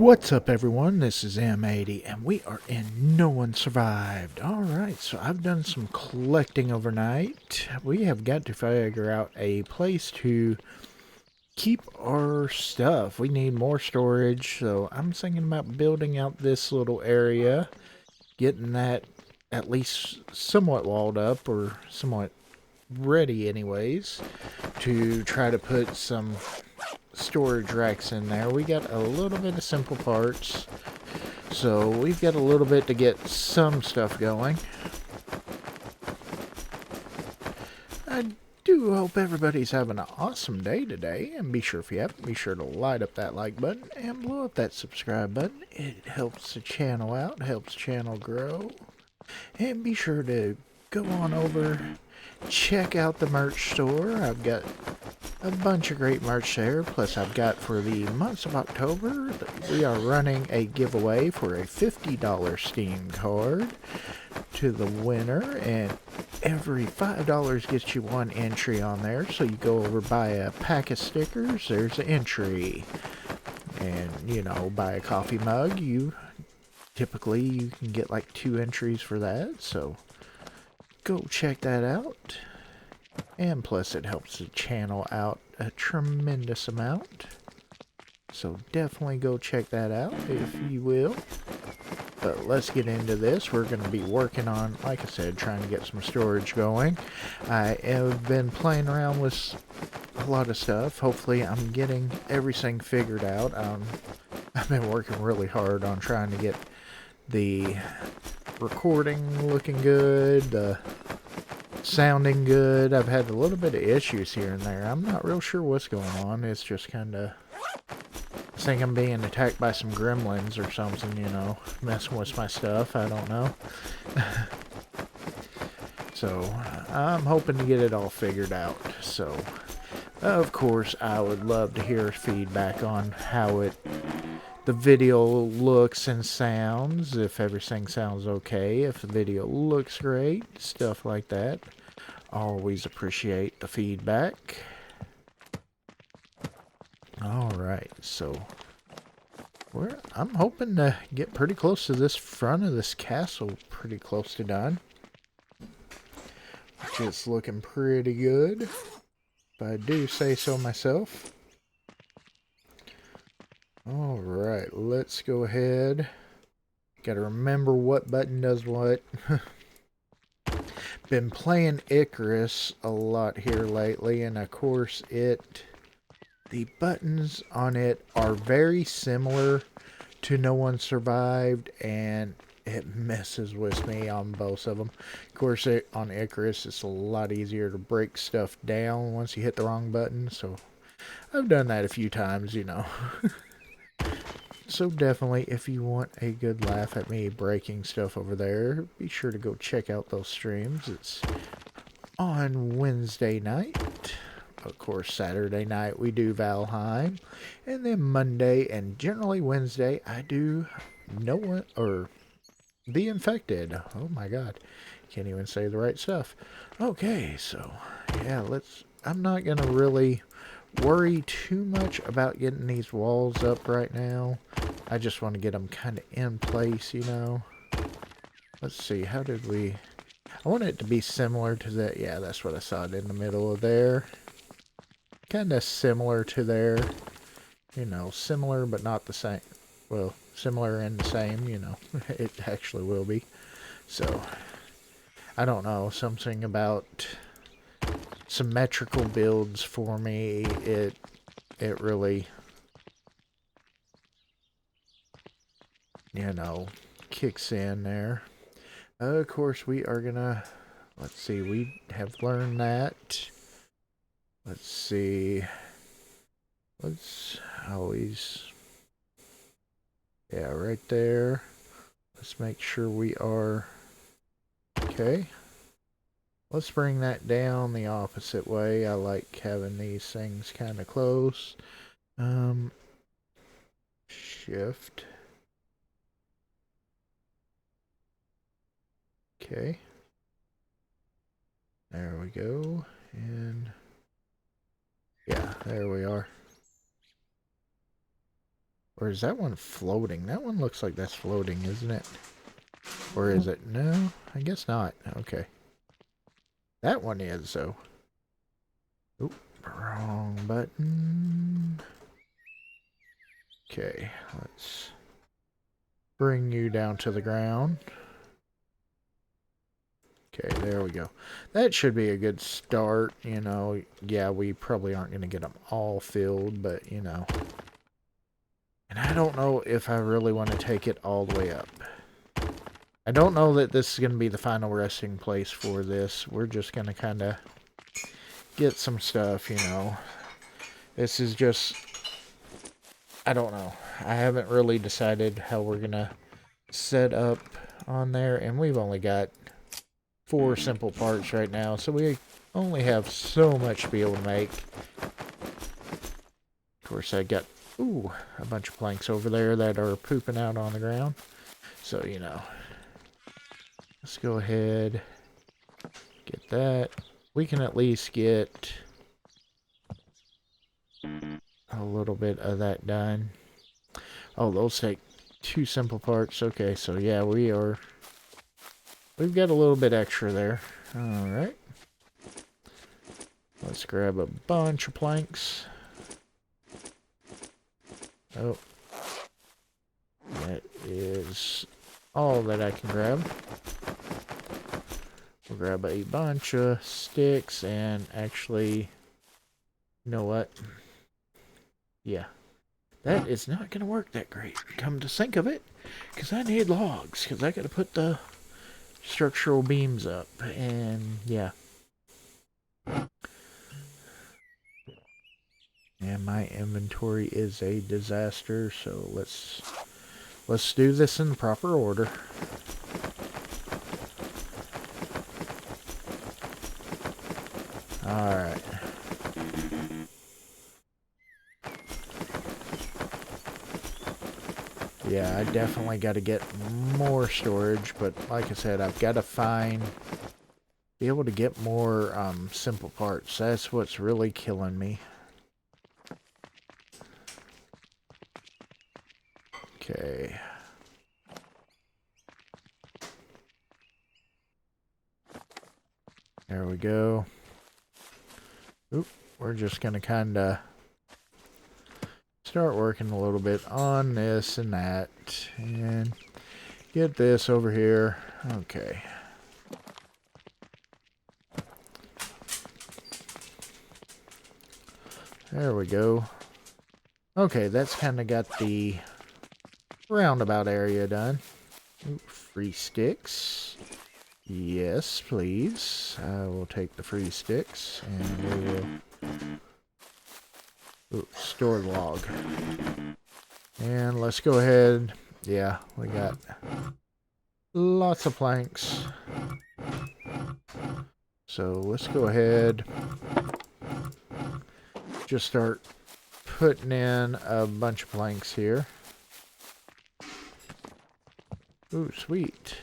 What's up, everyone? This is M80, and we are in No One Survived. Alright, so I've done some collecting overnight. We have got to figure out a place to keep our stuff. We need more storage, so I'm thinking about building out this little area, getting that at least somewhat walled up, or somewhat ready anyways, to try to put some storage racks in there. We got a little bit of simple parts, so we've got a little bit to get some stuff going. I do hope everybody's having an awesome day today, and be sure, if you haven't, be sure to light up that like button and blow up that subscribe button. It helps the channel out, helps the channel grow, and be sure to go on over, check out the merch store. I've got a bunch of great merch there. Plus, I've got, for the months of October, we are running a giveaway for a $50 Steam card to the winner, and every $5 gets you one entry on there. So you go over, buy a pack of stickers, there's an entry, and buy a coffee mug. You can get like 2 entries for that. So go check that out. And plus, it helps the channel out a tremendous amount. So definitely go check that out if you will. But let's get into this. We're going to be working on, like I said, trying to get some storage going. I have been playing around with a lot of stuff. Hopefully I'm getting everything figured out. I've been working really hard on trying to get the recording looking good, the sounding good. I've had a little bit of issues here and there. I'm not real sure what's going on. It's just kind of, I think I'm being attacked by some gremlins or something, messing with my stuff. I don't know. So I'm hoping to get it all figured out. So of course I would love to hear feedback on how the video looks and sounds, if everything sounds okay, if the video looks great, stuff like that. Always appreciate the feedback. Alright, so I'm hoping to get pretty close to this front of this castle, pretty close to done. Which is looking pretty good, if I do say so myself. Alright, let's go ahead. Gotta remember what button does what. Been playing Icarus a lot here lately, and of course the buttons on it are very similar to No One Survived, and it messes with me on both of them. Of course, on Icarus it's a lot easier to break stuff down once you hit the wrong button, so I've done that a few times, So definitely, if you want a good laugh at me breaking stuff over there, be sure to go check out those streams. It's on Wednesday night. Of course, Saturday night we do Valheim. And then Monday and generally Wednesday I do The Infected. Oh my god. Can't even say the right stuff. Okay, so yeah, I'm not going to really worry too much about getting these walls up right now. I just want to get them kind of in place, Let's see, how did we... I want it to be similar to that. Yeah, that's what I saw it in the middle of there. Kind of similar to there. Similar but not the same. Well, similar and the same, It actually will be. So, I don't know. Something about symmetrical builds for me, it really, kicks in there. Of course, we are gonna, let's see, we have learned that. Let's see, let's always, yeah, right there. Let's make sure we are, okay. Let's bring that down the opposite way. I like having these things kind of close. Shift. Okay. There we go. And yeah, there we are. Or is that one floating? That one looks like that's floating, isn't it? Or is it? No, I guess not. Okay. That one is, though. Oop, wrong button. Okay, let's bring you down to the ground. Okay, there we go. That should be a good start, you know. Yeah, we probably aren't going to get them all filled, but, you know. And I don't know if I really want to take it all the way up. I don't know that this is going to be the final resting place for this. We're just going to kind of get some stuff, you know. This is just... I don't know. I haven't really decided how we're going to set up on there. And we've only got 4 simple parts right now. So we only have so much to be able to make. Of course, I got... Ooh, a bunch of planks over there that are pooping out on the ground. So, you know, let's go ahead, get that. We can at least get a little bit of that done. Oh, those take 2 simple parts. Okay, so yeah, we've got a little bit extra there. Alright. Let's grab a bunch of planks. Oh. That is all that I can grab. We'll grab a bunch of sticks and actually, you know what? Yeah. That is not going to work that great. Come to think of it, because I need logs, because I got to put the structural beams up, and yeah. And my inventory is a disaster, so let's do this in the proper order. Alright. Yeah, I definitely got to get more storage, but like I said, I've got to be able to get more simple parts. That's what's really killing me. Okay. There we go. Oop, we're just going to kind of start working a little bit on this and that. And get this over here. Okay. There we go. Okay, that's kind of got the roundabout area done. Ooh, free sticks. Yes, please. I will take the free sticks and we will... Ooh, store log. And let's go ahead. Yeah, we got lots of planks. So let's go ahead. Just start putting in a bunch of planks here. Ooh, sweet.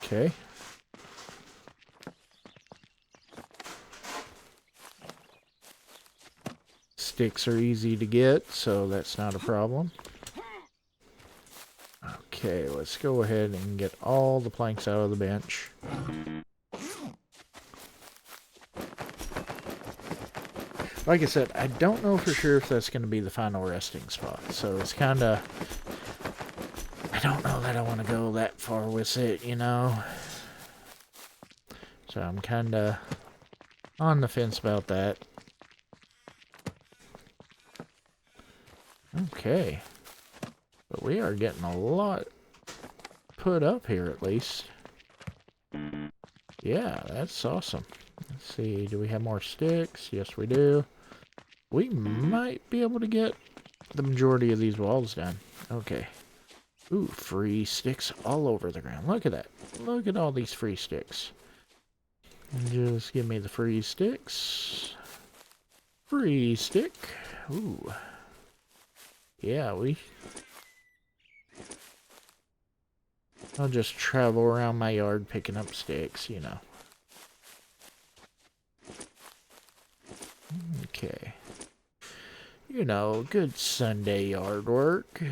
Okay. Sticks are easy to get, so that's not a problem. Okay, let's go ahead and get all the planks out of the bench. Like I said, I don't know for sure if that's going to be the final resting spot, so it's kind of... I don't know that I want to go that far with it, you know? So I'm kind of on the fence about that. Okay. But we are getting a lot put up here, at least. Yeah, that's awesome. Let's see, do we have more sticks? Yes, we do. We might be able to get the majority of these walls done. Okay. Ooh, free sticks all over the ground. Look at that. Look at all these free sticks. Just give me the free sticks. Free stick. Ooh. Yeah, I'll just travel around my yard picking up sticks, you know. Okay. you know, good Sunday yard work.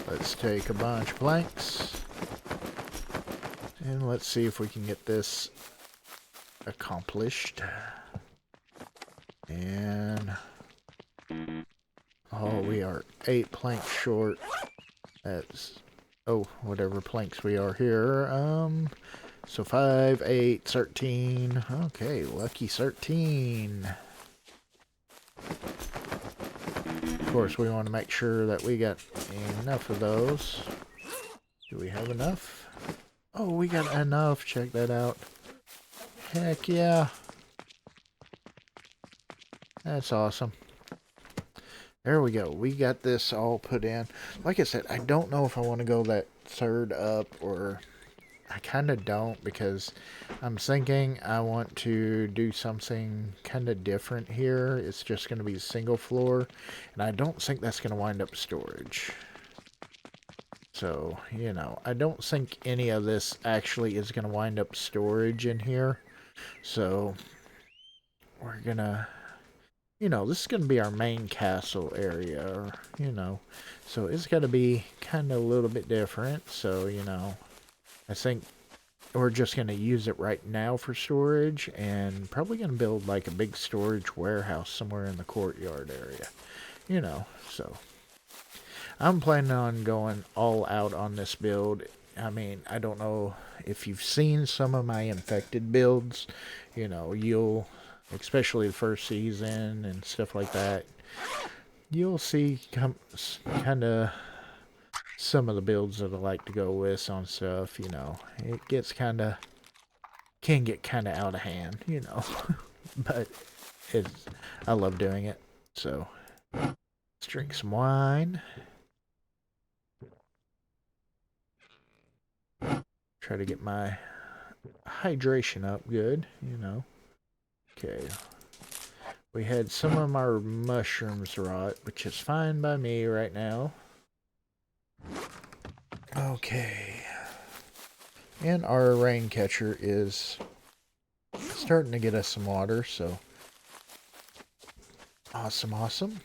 Let's take a bunch of planks. And let's see if we can get this accomplished. And oh, we are 8 planks short. That's, oh, whatever planks we are here. So 5, 8, 13. Okay, lucky 13. Of course, we want to make sure that we got enough of those. Do we have enough? Oh, we got enough. Check that out. Heck yeah. That's awesome. There we go. We got this all put in. Like I said, I don't know if I want to go that third up, or I kind of don't, because I'm thinking I want to do something kind of different here. It's just going to be a single floor, and I don't think that's going to wind up storage. So, you know, I don't think any of this actually is going to wind up storage in here. So, we're going to, you know, this is going to be our main castle area, or, you know, so it's got to be kind of a little bit different. So, you know, I think we're just going to use it right now for storage, and probably going to build like a big storage warehouse somewhere in the courtyard area, you know. So I'm planning on going all out on this build. I mean, I don't know if you've seen some of my infected builds, you know, you'll, especially the first season and stuff like that, you'll see kind of some of the builds that I like to go with on stuff, you know. It gets can get kind of out of hand, you know. But I love doing it. So, let's drink some wine. Try to get my hydration up good, you know. Okay. We had some of our mushrooms rot, which is fine by me right now. Okay. And our rain catcher is starting to get us some water, so awesome, awesome.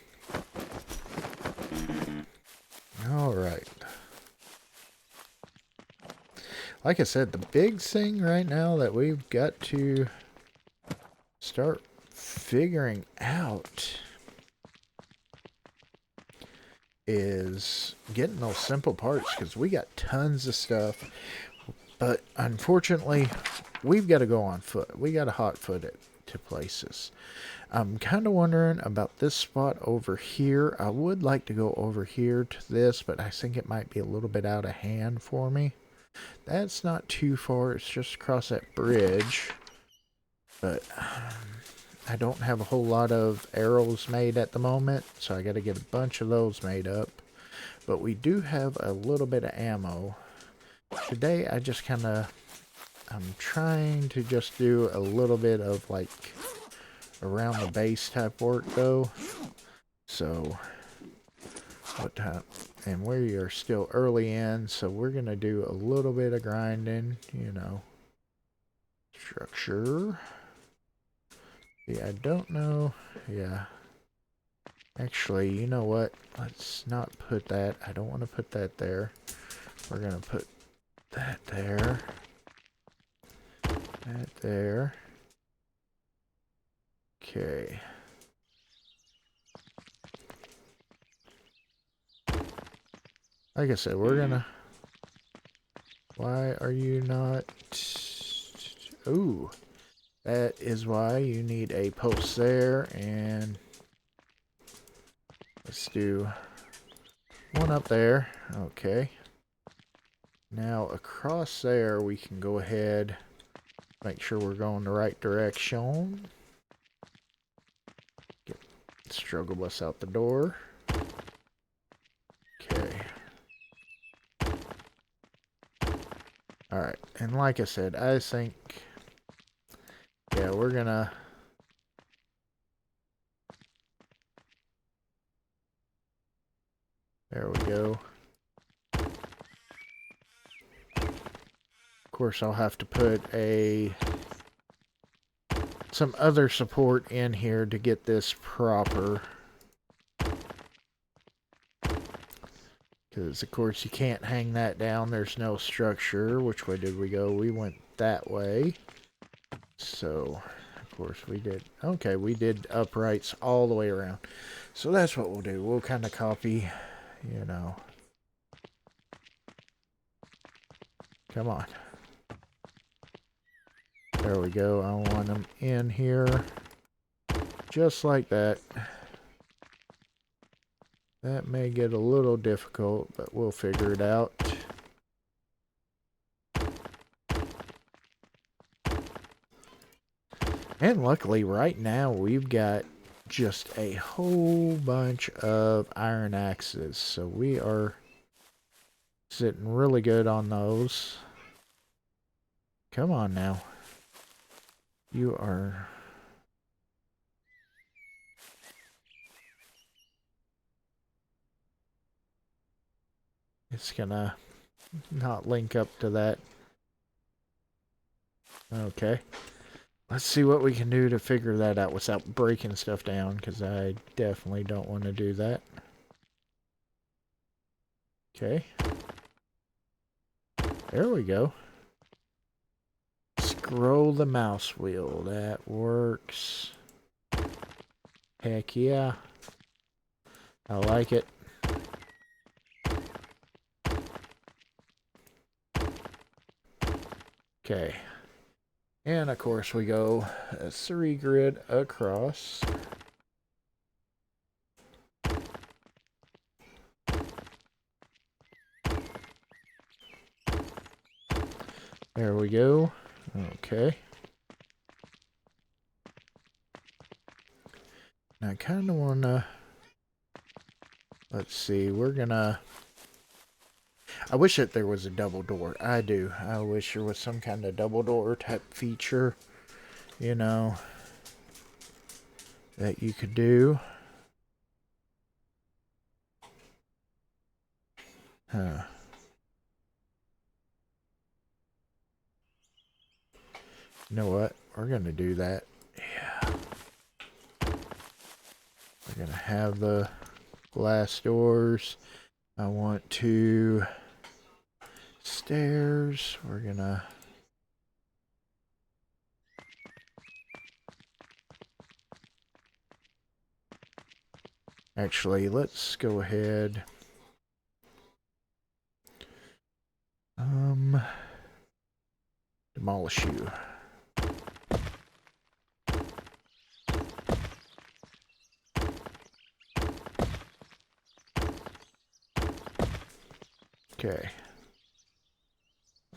All right. Like I said, the big thing right now that we've got to start figuring out is getting those simple parts, because we got tons of stuff, but unfortunately we've got to go on foot. We got to hot foot it to places. I'm kind of wondering about this spot over here. I would like to go over here to this, but I think it might be a little bit out of hand for me. That's not too far. It's just across that bridge, but I don't have a whole lot of arrows made at the moment, so I got to get a bunch of those made up. But we do have a little bit of ammo. Today I just I'm trying to just do a little bit of like around the base type work though. So what time? And we are still early in, so we're gonna do a little bit of grinding, you know. Structure. Yeah, I don't know. Yeah. Actually, you know what? Let's not put that. I don't want to put that there. We're gonna put that there. That there. Okay. Like I said, we're gonna... Why are you not... Ooh. That is why you need a post there, and... Let's do one up there. Okay. Now across there we can go ahead, make sure we're going the right direction. Get struggle bus out the door. Okay. Alright, and like I said, I think, yeah, we're gonna... There we go. Of course, I'll have to put a some other support in here to get this proper. Because, of course, you can't hang that down. There's no structure. Which way did we go? We went that way. So, of course, we did. Okay, we did uprights all the way around. So that's what we'll do. We'll kind of copy, you know. Come on. There we go. I want them in here. Just like that. That may get a little difficult, but we'll figure it out. And luckily, right now, we've got just a whole bunch of iron axes. So we are sitting really good on those. Come on now. You are... It's gonna not link up to that. Okay. Let's see what we can do to figure that out without breaking stuff down, because I definitely don't want to do that. Okay. There we go. Scroll the mouse wheel. That works. Heck yeah. I like it. Okay. And of course we go a 3 grid across. There we go. Okay. Now I kind of want to... Let's see, we're gonna... I wish that there was a double door. I do. I wish there was some kind of double door type feature, you know, that you could do. Huh. You know what? We're gonna do that. Yeah. We're gonna have the glass doors. I want to... Stairs. We're gonna... Actually, let's go ahead. Demolish you. Okay.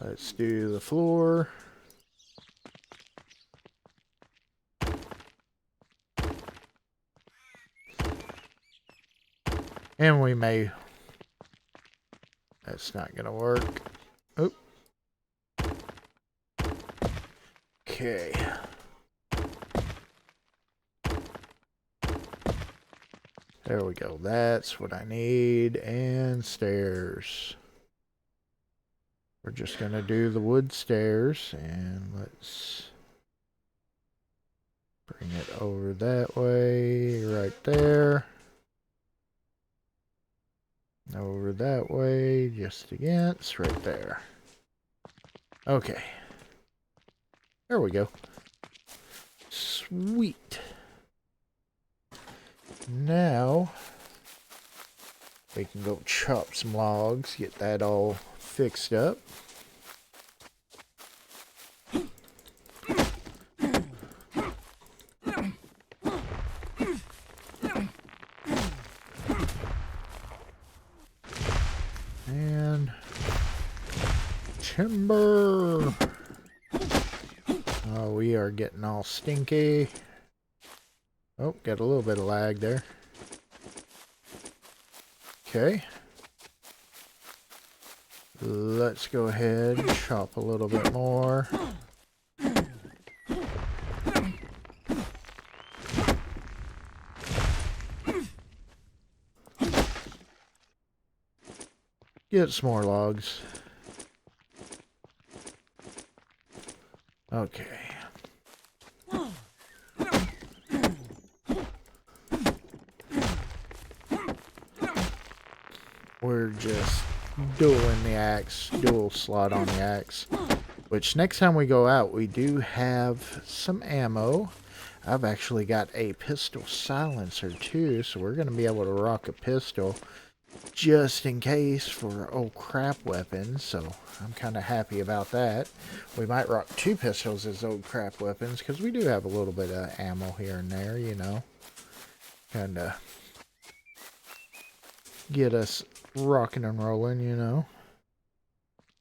Let's do the floor. And we may... That's not gonna work. Oh. Okay. There we go. That's what I need. And stairs. We're just gonna do the wood stairs. And let's bring it over that way. Right there. Over that way. Just against. Right there. Okay. There we go. Sweet. Now, we can go chop some logs, get that all fixed up. And timber. Oh, we are getting all stinky. Oh, got a little bit of lag there. Okay. Let's go ahead and chop a little bit more. Get some more logs. Okay. we're just dueling the axe, dual slot on the axe. Which next time we go out, we do have some ammo. I've actually got a pistol silencer too, so we're going to be able to rock a pistol just in case for old crap weapons, so I'm kind of happy about that. We might rock 2 pistols as old crap weapons, because we do have a little bit of ammo here and there, you know. Kind of get us rocking and rolling, you know.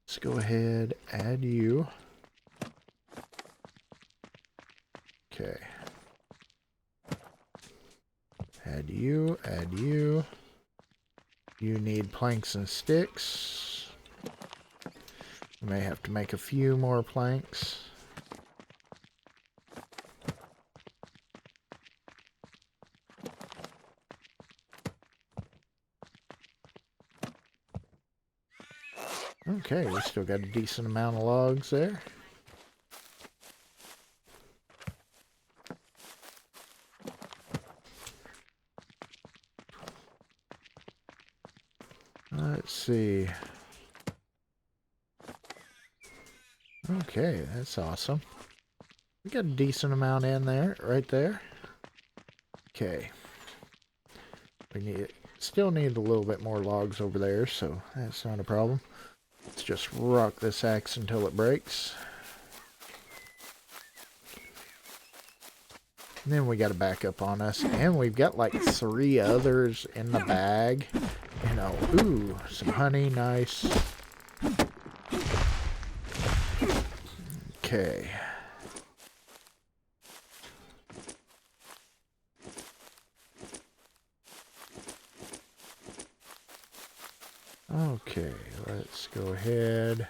Let's go ahead, add you. Okay. Add you, add you. You need planks and sticks. We may have to make a few more planks. Okay, we still got a decent amount of logs there. Let's see. Okay, that's awesome. We got a decent amount in there, right there. Okay. We still need a little bit more logs over there, so that's not a problem. Let's just rock this axe until it breaks. And then we got a backup on us, and we've got like 3 others in the bag. You know, ooh, some honey, nice. Okay. Okay, let's go ahead,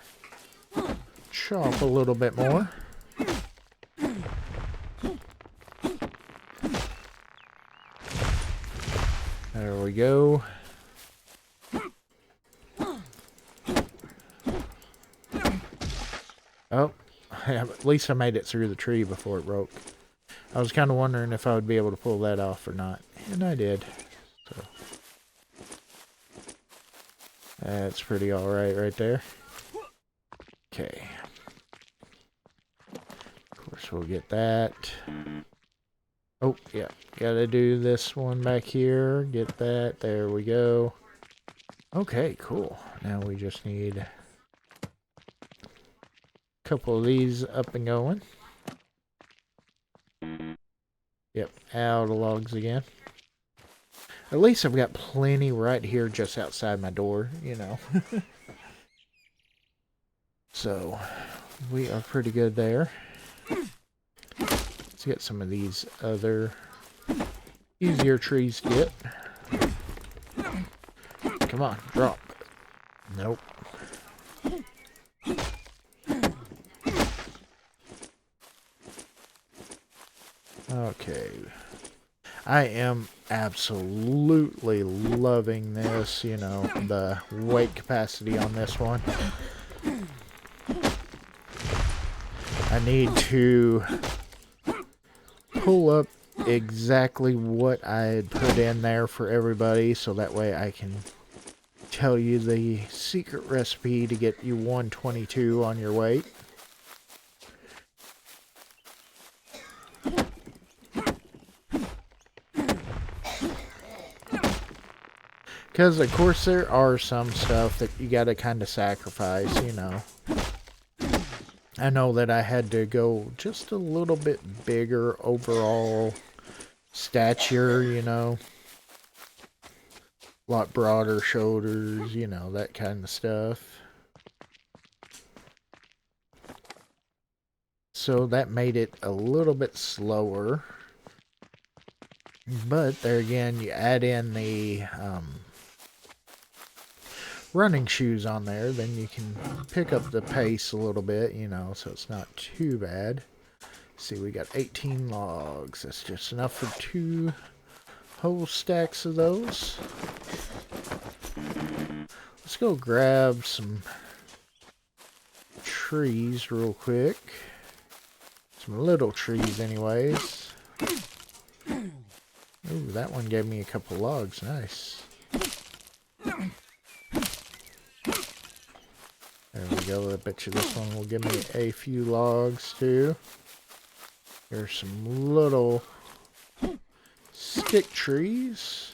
chop a little bit more. There we go. Oh, at least I made it through the tree before it broke. I was kind of wondering if I would be able to pull that off or not, and I did. So that's pretty alright right there. Okay. Of course we'll get that. Oh, yeah. Gotta do this one back here. Get that. There we go. Okay, cool. Now we just need a couple of these up and going. Yep, out of logs again. At least I've got plenty right here just outside my door, you know. So, we are pretty good there. Let's get some of these other easier trees to get. Come on, drop. Nope. Okay. I am absolutely loving this, you know, the weight capacity on this one. I need to pull up exactly what I had put in there for everybody, so that way I can tell you the secret recipe to get you 122 on your weight. Because, of course, there are some stuff that you got to kind of sacrifice, you know. I know that I had to go just a little bit bigger overall stature, you know. A lot broader shoulders, you know, that kind of stuff. So that made it a little bit slower. But there again, you add in the running shoes on there, then you can pick up the pace a little bit, you know, so it's not too bad. See, we got 18 logs. That's just enough for 2 whole stacks of those. Let's go grab some trees real quick. Some little trees anyways. Ooh, that one gave me a couple logs. Nice. There we go. I bet you this one will give me a few logs too. Here's some little stick trees.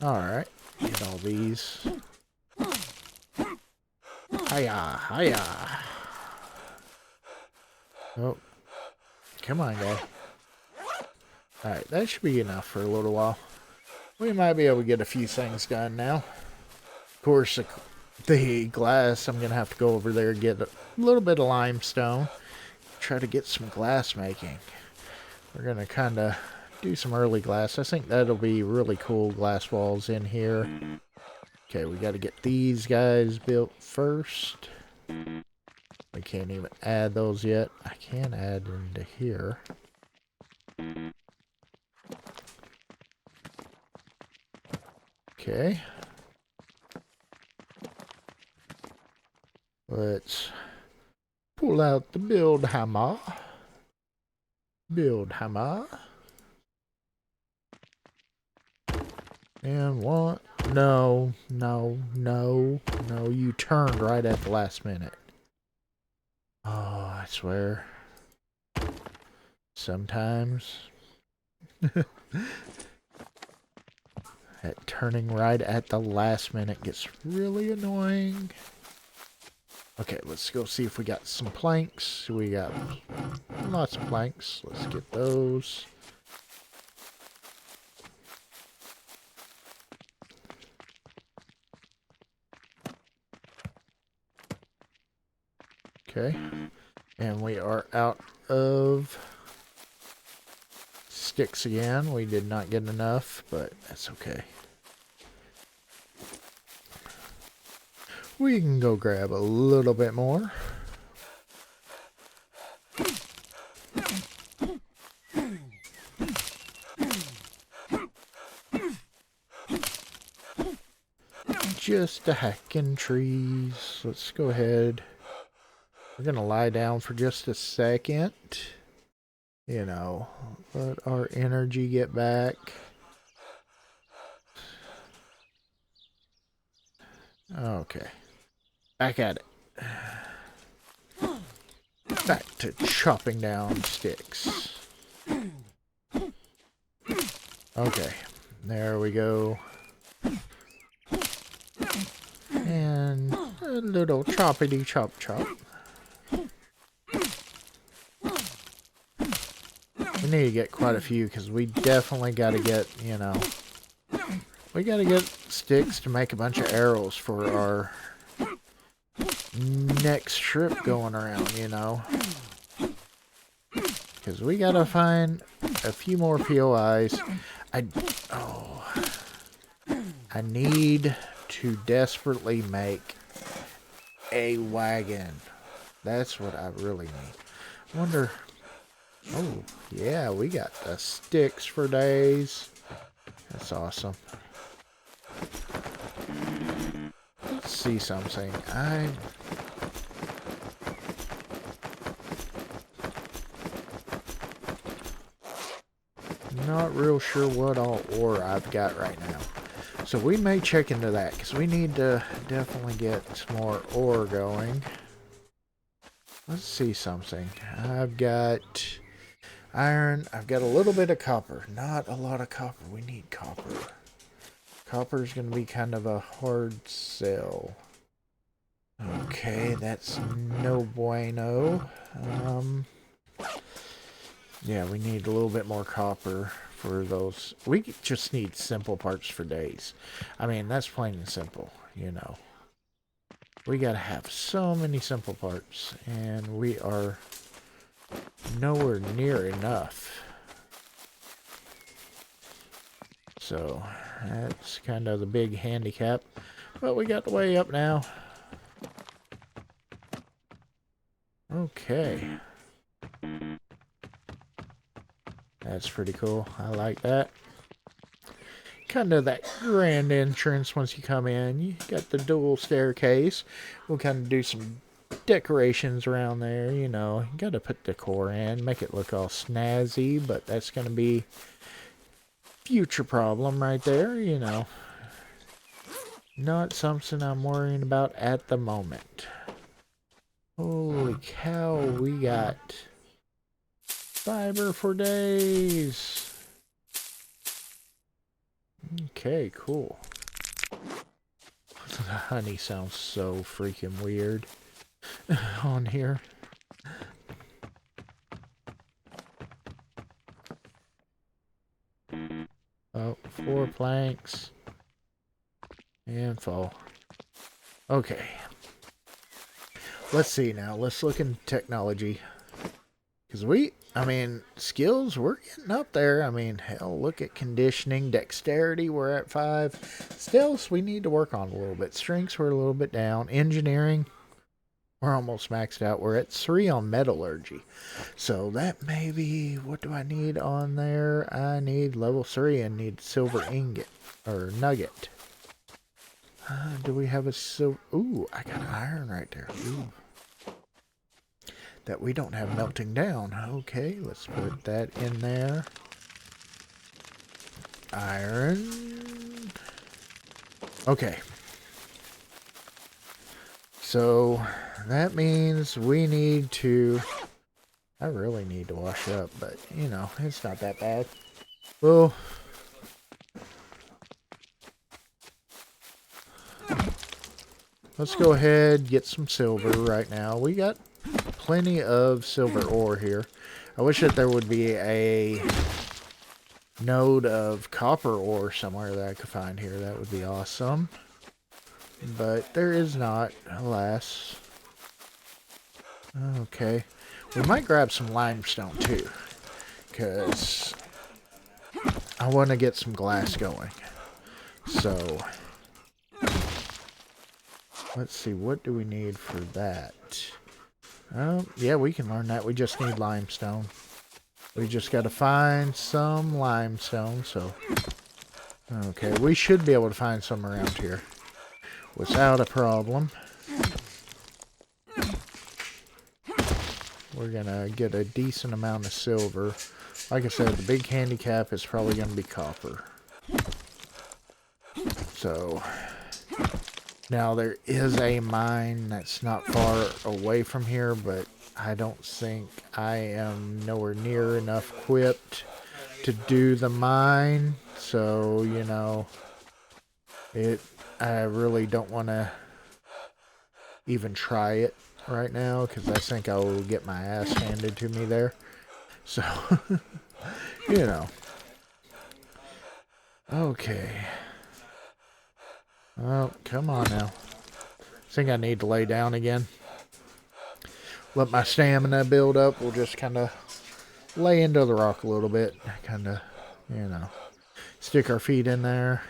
Alright, get all these. Hiya, hiya. Oh, come on, guy. Alright, that should be enough for a little while. We might be able to get a few things done now. Of course, the glass, I'm going to have to go over there and get a little bit of limestone. Try to get some glass making. We're going to kind of do some early glass. I think that'll be really cool glass walls in here. Okay, we got to get these guys built first. We can't even add those yet. I can add into here. Okay. Let's pull out the build hammer. Build hammer. And what? No, no, no, no. You turned right at the last minute. Oh, I swear. Sometimes. That turning right at the last minute gets really annoying. Okay, let's go see if we got some planks. We got lots of planks. Let's get those. Okay. And we are out of sticks again. We did not get enough, but that's okay. We can go grab a little bit more. Just a hacking trees. Let's go ahead. We're gonna lie down for just a second. You know, let our energy get back. Okay. Back at it. Back to chopping down sticks. Okay. There we go. And a little choppity chop chop. We need to get quite a few because we definitely got to get, you know, we got to get sticks to make a bunch of arrows for our next trip going around, you know. Because we got to find a few more POIs. I need to desperately make a wagon. That's what I really need. I wonder... Oh, yeah, we got the sticks for days. That's awesome. Let's see something. I'm not real sure what all ore I've got right now. So we may check into that, because we need to definitely get some more ore going. Let's see something. I've got iron. I've got a little bit of copper. Not a lot of copper. We need copper. Copper is going to be kind of a hard sell. Okay, that's no bueno. Yeah, we need a little bit more copper for those. We just need simple parts for days. I mean, that's plain and simple, you know. We gotta have so many simple parts, and we are nowhere near enough. So, that's kind of the big handicap. But we got the way up now. Okay. That's pretty cool. I like that. Kind of that grand entrance once you come in. You got the dual staircase. We'll kind of do some decorations around there, you know. You got to put decor in, make it look all snazzy, but that's going to be future problem right there, you know. Not something I'm worrying about at the moment. Holy cow, we got fiber for days. Okay, cool. The honey sounds so freaking weird on here. Oh, 4 planks. And fall. Okay. Let's see now. Let's look in technology. Because skills, we're getting up there. I mean, hell, look at conditioning. Dexterity, we're at 5. Stealth, we need to work on a little bit. Strengths, we're a little bit down. Engineering, we're almost maxed out. We're at 3 on metallurgy. So that may be, what do I need on there? I need level 3 and need silver ingot, or nugget. Do we have a silver? Ooh, I got iron right there. Ooh. That we don't have melting down. Okay, let's put that in there. Iron. Okay. So that means we need to... I really need to wash up, but, you know, it's not that bad. Well... let's go ahead, get some silver right now. We got plenty of silver ore here. I wish that there would be a node of copper ore somewhere that I could find here. That would be awesome. But there is not, alas. Okay. We might grab some limestone too, because I want to get some glass going. So... let's see, what do we need for that? Yeah, we can learn that. We just need limestone. We just got to find some limestone, so... okay, we should be able to find some around here without a problem. We're going to get a decent amount of silver. Like I said, the big handicap is probably going to be copper. So... now, there is a mine that's not far away from here, but I don't think I am nowhere near enough equipped to do the mine. So, you know, I really don't want to even try it right now, because I think I will get my ass handed to me there. So, you know. Okay. Oh, come on now. I think I need to lay down again. Let my stamina build up. We'll just kind of lay into the rock a little bit. Kind of, you know, stick our feet in there.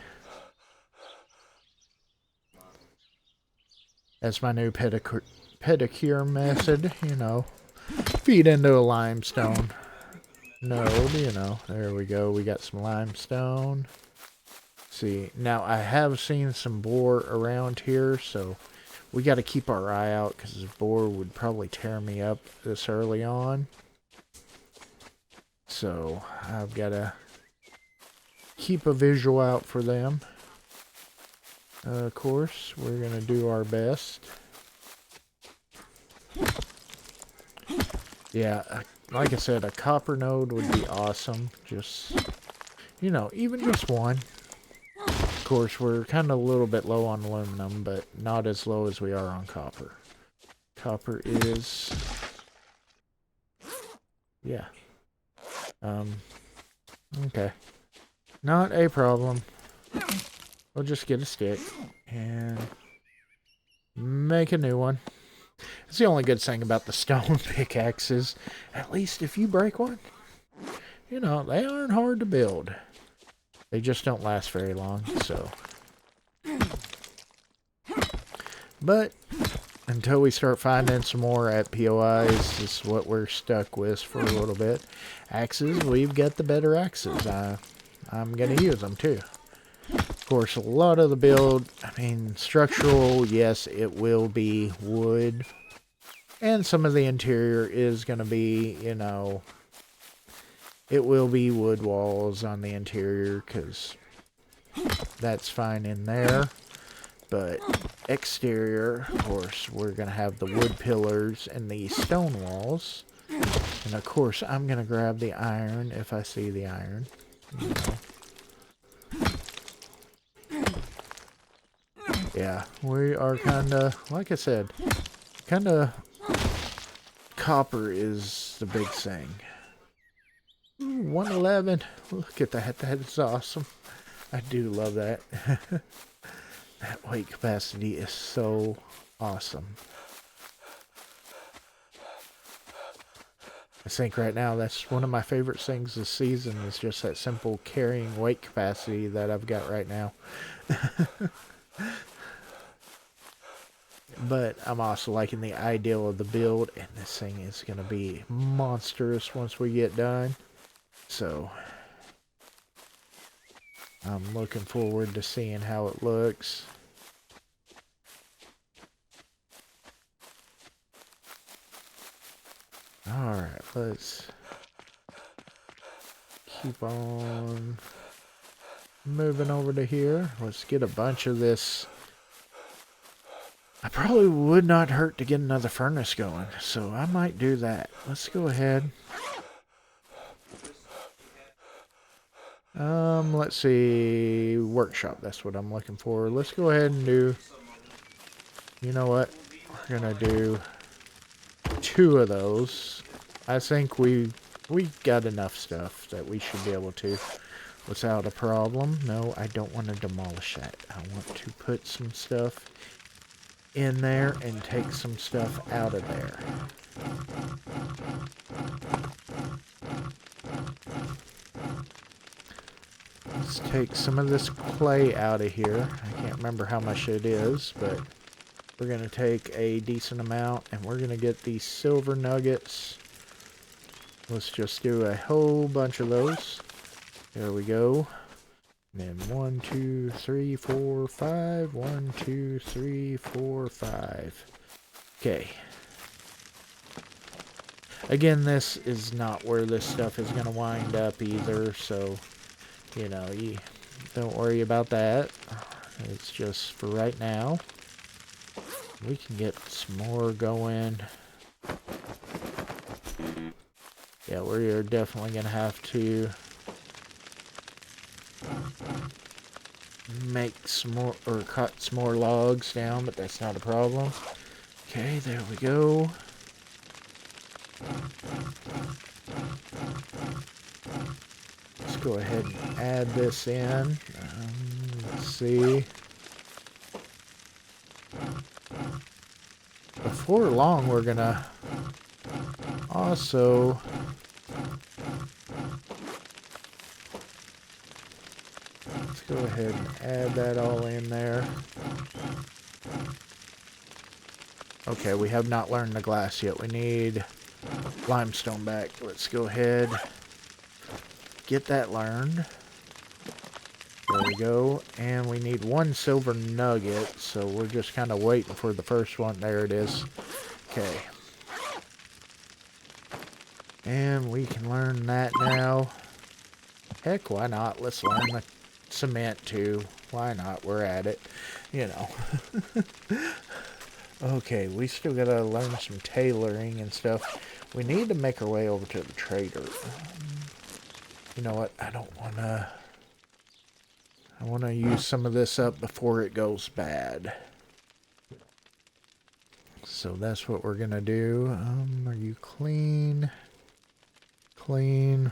That's my new pedicure method, you know. Feet into a limestone node, you know. There we go. We got some limestone. See, now I have seen some boar around here, so we got to keep our eye out, because this boar would probably tear me up this early on. So I've got to keep a visual out for them. Of course, we're going to do our best. Yeah, like I said, a copper node would be awesome. Just, you know, even just one. Of course, we're kind of a little bit low on aluminum, but not as low as we are on copper. Copper is... yeah. Okay. Not a problem. We'll just get a stick and make a new one. It's the only good thing about the stone pickaxes. At least if you break one, you know, they aren't hard to build. They just don't last very long, so. But until we start finding some more at POIs, this is what we're stuck with for a little bit. Axes, we've got the better axes. I'm going to use them too. Of course, a lot of the build, structural, yes, it will be wood. And some of the interior is going to be, you know, It will be wood walls on the interior, because that's fine in there. But exterior, of course, we're going to have the wood pillars and the stone walls. And of course, I'm going to grab the iron if I see the iron. You know. Yeah, we are kind of, like I said, kind of copper is the big thing. Ooh, 111. Look at that. That is awesome. I do love that. That weight capacity is so awesome. I think right now that's one of my favorite things this season is just that simple carrying weight capacity that I've got right now. But I'm also liking the ideal of the build, and this thing is going to be monstrous once we get done. So I'm looking forward to seeing how it looks. Alright, let's keep on moving over to here. Let's get a bunch of this. I probably would not hurt to get another furnace going, so I might do that. Let's go ahead. Let's see, workshop, that's what I'm looking for. Let's go ahead and do, you know what, we're gonna do 2 of those. I think we got enough stuff that we should be able to without a problem. No, I don't want to demolish that. I want to put some stuff in there and take some stuff out of there. Let's take some of this clay out of here. I can't remember how much it is, but we're going to take a decent amount, and we're going to get these silver nuggets. Let's just do a whole bunch of those. There we go. And then 1, 2, 3, 4, 5. 1, 2, 3, 4, 5. Okay. Again, this is not where this stuff is going to wind up either, so, you know, you don't worry about that. It's just for right now. We can get some more going. Yeah, we are definitely going to have to make some more, or cut some more logs down, but that's not a problem. Okay, there we go. Let's go ahead and add this in. Let's see. Before long, we're gonna also let's go ahead and add that all in there. Okay, we have not learned the glass yet. We need limestone back. Let's go ahead, get that learned. There we go. And we need 1 silver nugget, so we're just kind of waiting for the first one. There it is. Okay. And we can learn that now. Heck, why not? Let's learn the cement too. Why not? We're at it. You know. Okay, we still gotta learn some tailoring and stuff. We need to make our way over to the trader. You know what? I don't wanna... I want to use some of this up before it goes bad. So that's what we're going to do. Are you clean? Clean.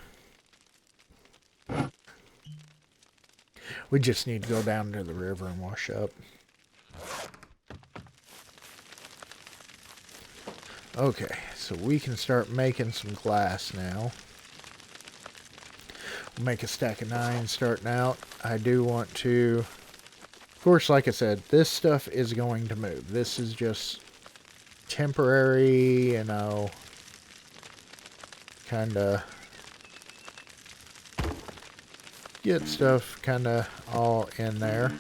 We just need to go down to the river and wash up. Okay, so we can start making some glass now. Make a stack of 9 starting out. I do want to, of course, like I said, this stuff is going to move. This is just temporary, you know, kind of get stuff kind of all in there.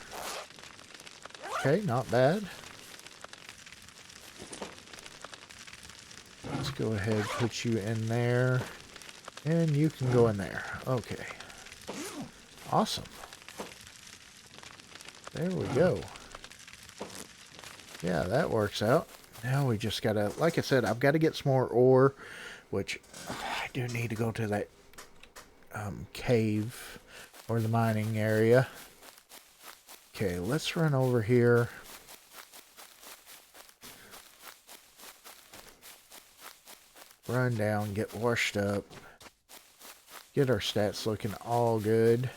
Okay, not bad. Let's go ahead and put you in there. And you can go in there. Okay. Awesome. There we go. Yeah, that works out. Now we just gotta, like I said, I've got to get some more ore, which I do need to go to that cave or the mining area. Okay, let's run over here. Run down, get washed up. Get our stats looking all good.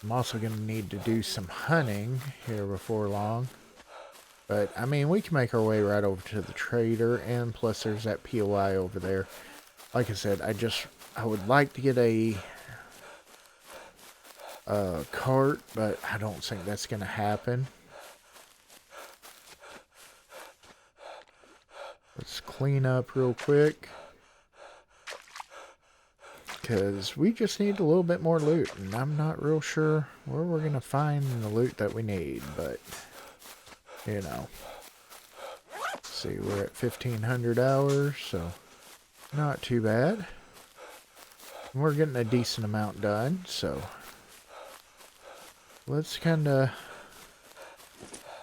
I'm also going to need to do some hunting here before long. But, I mean, we can make our way right over to the trader. And plus there's that POI over there. Like I said, I would like to get a cart, but I don't think that's going to happen. Let's clean up real quick. Because we just need a little bit more loot. And I'm not real sure where we're going to find the loot that we need. But, you know. Let's see, we're at 1,500 hours. So, not too bad. And we're getting a decent amount done. So, let's kind of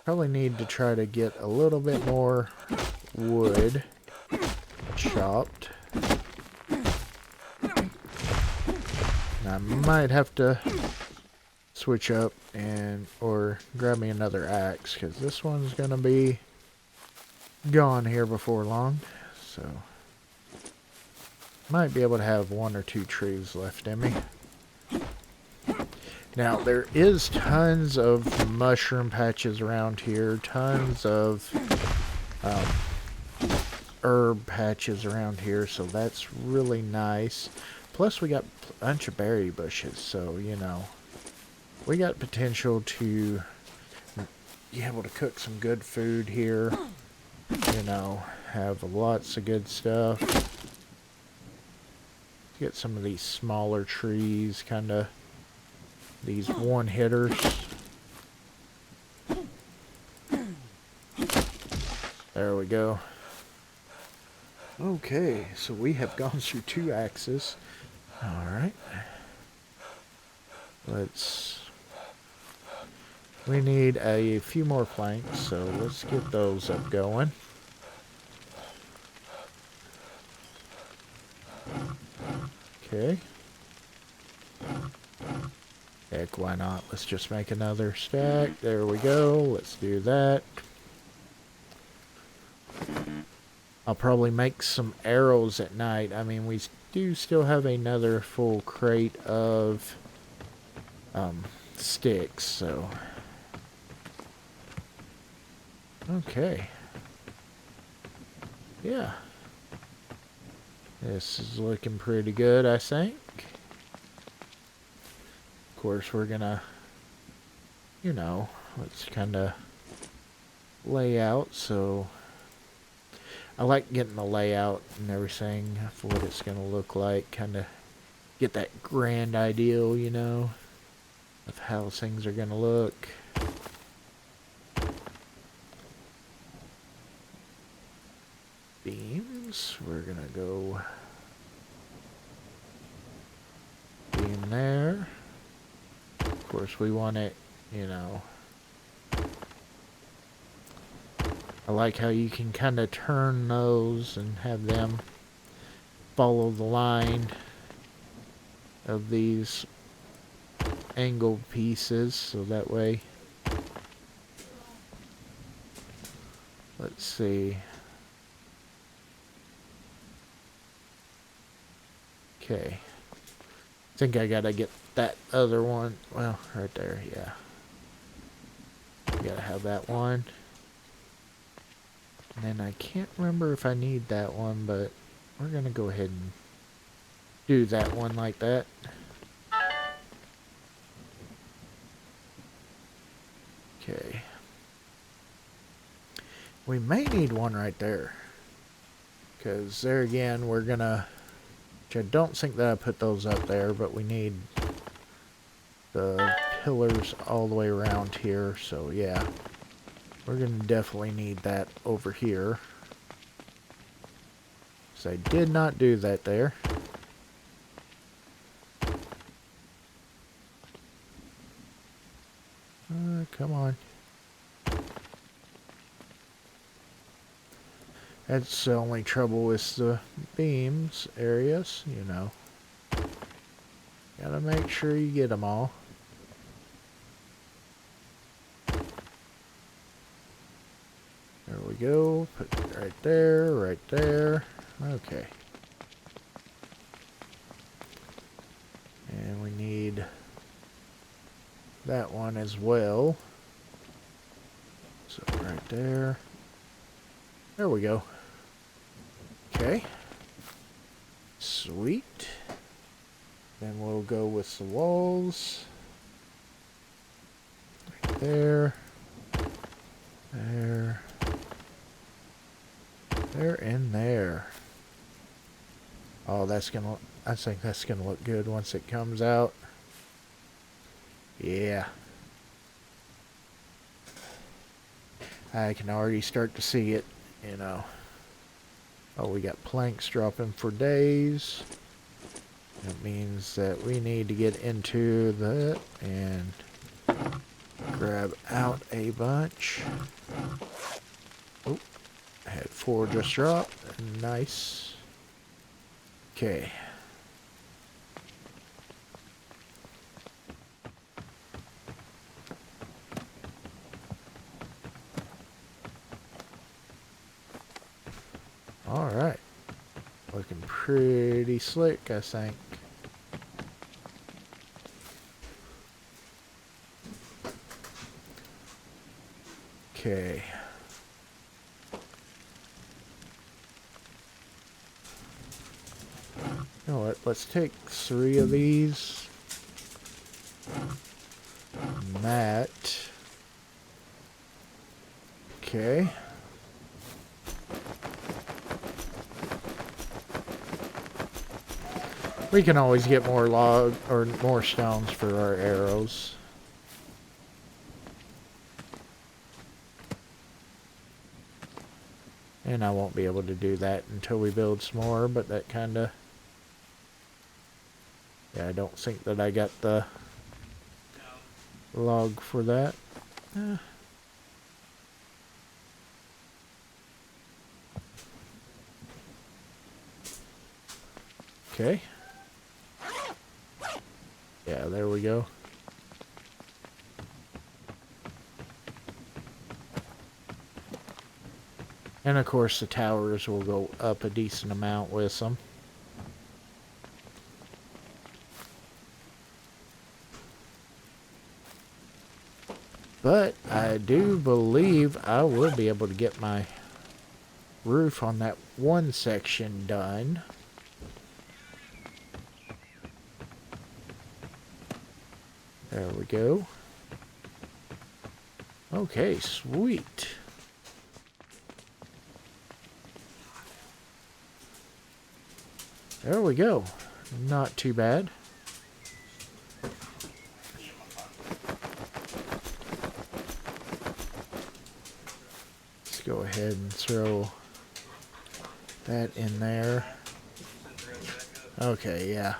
probably need to try to get a little bit more wood chopped. I might have to switch up or grab me another axe, because this one's gonna be gone here before long. So might be able to have 1 or 2 trees left in me. Now there is tons of mushroom patches around here, tons of herb patches around here, so that's really nice. Plus we got a bunch of berry bushes, so, you know, we got potential to be able to cook some good food here. You know, have lots of good stuff. Get some of these smaller trees, kind of these one-hitters. There we go. Okay, so we have gone through 2 axes. Alright. We need a few more planks, so let's get those up going. Okay. Heck, why not? Let's just make another stack. There we go. Let's do that. I'll probably make some arrows at night. I mean, we do still have another full crate of sticks, so. Okay. Yeah. This is looking pretty good, I think. Of course, we're gonna, you know, let's kind of lay out, so I like getting the layout and everything for what it's gonna look like, kind of get that grand ideal, you know, of how things are gonna look. Beams, we're gonna go beam there. Of course, we want it, you know. I like how you can kind of turn those and have them follow the line of these angled pieces, so that way. Let's see. Okay. I think I gotta get that other one. Well, right there, yeah. Gotta have that one. And then I can't remember if I need that one, but we're gonna go ahead and do that one like that. Okay. We may need one right there. Because there again, we're gonna... Which I don't think that I put those up there, but we need the pillars all the way around here, so yeah. We're going to definitely need that over here. So I did not do that there. Come on. That's the only trouble with the beams areas, you know. Gotta make sure you get them all. There we go. Put it right there, right there. Okay. And we need that one as well. So right there. There we go. Okay. Sweet. Then we'll go with the walls. Right there. There. There and there. Oh, that's gonna... I think that's gonna look good once it comes out. Yeah. I can already start to see it, you know. Oh, we got planks dropping for days. That means that we need to get into that and grab out a bunch. Oh, I had 4 just drop. Nice. Okay. Alright. Looking pretty slick, I think. Okay. You know what? Let's take 3 of these. That. Okay. We can always get more log or more stones for our arrows. And I won't be able to do that until we build some more, but that kinda... Yeah, I don't think that I got the log for that. Okay. Yeah, there we go. And of course the towers will go up a decent amount with them. But I do believe I will be able to get my roof on that one section done. There we go. Okay, sweet. There we go. Not too bad. Let's go ahead and throw that in there. Okay, yeah.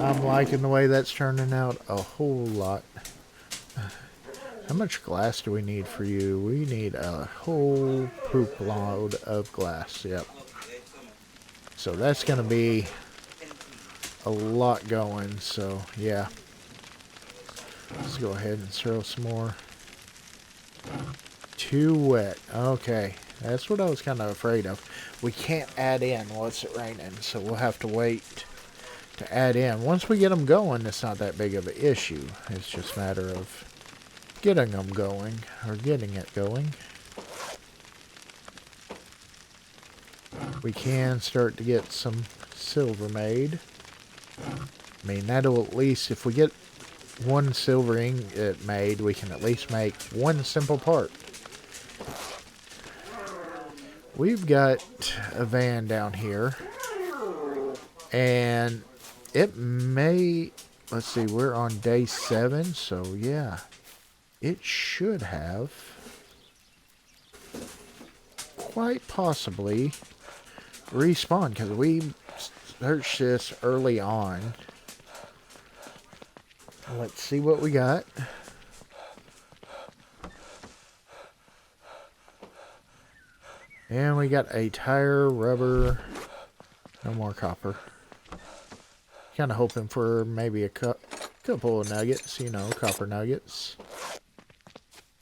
I'm liking the way that's turning out a whole lot. How much glass do we need for you? We need a whole poop load of glass. Yep. So that's going to be a lot going. So, yeah. Let's go ahead and throw some more. Too wet. Okay. That's what I was kind of afraid of. We can't add in while it's raining. So we'll have to wait to add in. Once we get them going, it's not that big of an issue. It's just a matter of getting them going, or getting it going. We can start to get some silver made. I mean, that'll at least, if we get one silver ingot made, we can at least make one simple part. We've got a van down here, and it may, let's see, we're on day 7, so yeah. It should have quite possibly respawned, because we searched this early on Let's see what we got. And we got a tire, rubber, no more copper. Kind of hoping for maybe a couple of nuggets, you know, copper nuggets.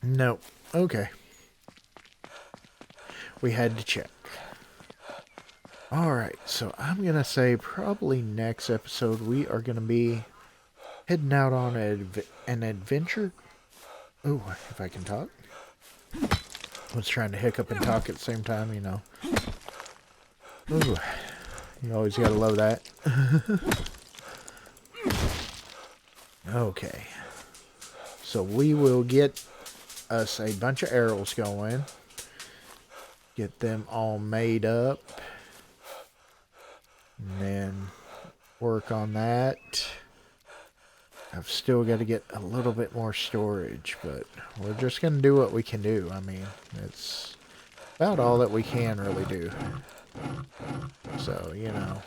Nope. Okay. We had to check. Alright, so I'm going to say probably next episode we are going to be heading out on an adventure. Ooh, if I can talk. I was trying to hiccup and talk at the same time, you know. Ooh, you always gotta love that. Okay. So we will get us a bunch of arrows going. Get them all made up. And then work on that. I've still got to get a little bit more storage, but we're just going to do what we can do. I mean, it's about all that we can really do. So, you know,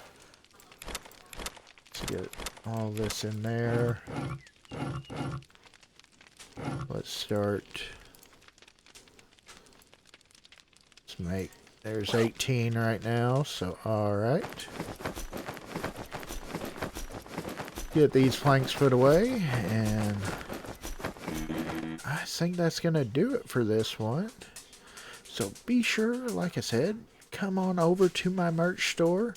let's get all this in there. Let's start. Let's make, there's 18 right now, so alright. Get these planks put away, and I think that's going to do it for this one. So be sure, like I said, come on over to my merch store.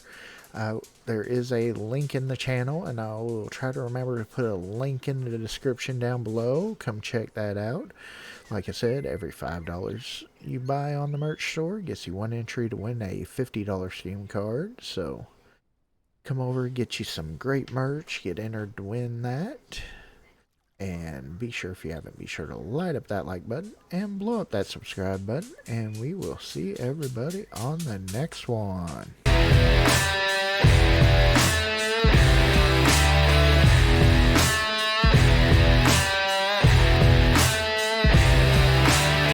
There is a link in the channel, and I will try to remember to put a link in the description down below. Come check that out. Like I said, every $5 you buy on the merch store gets you one entry to win a $50 Steam card. So come over, get you some great merch, get entered to win that. And be sure, if you haven't, be sure to light up that like button and blow up that subscribe button. And we will see everybody on the next one.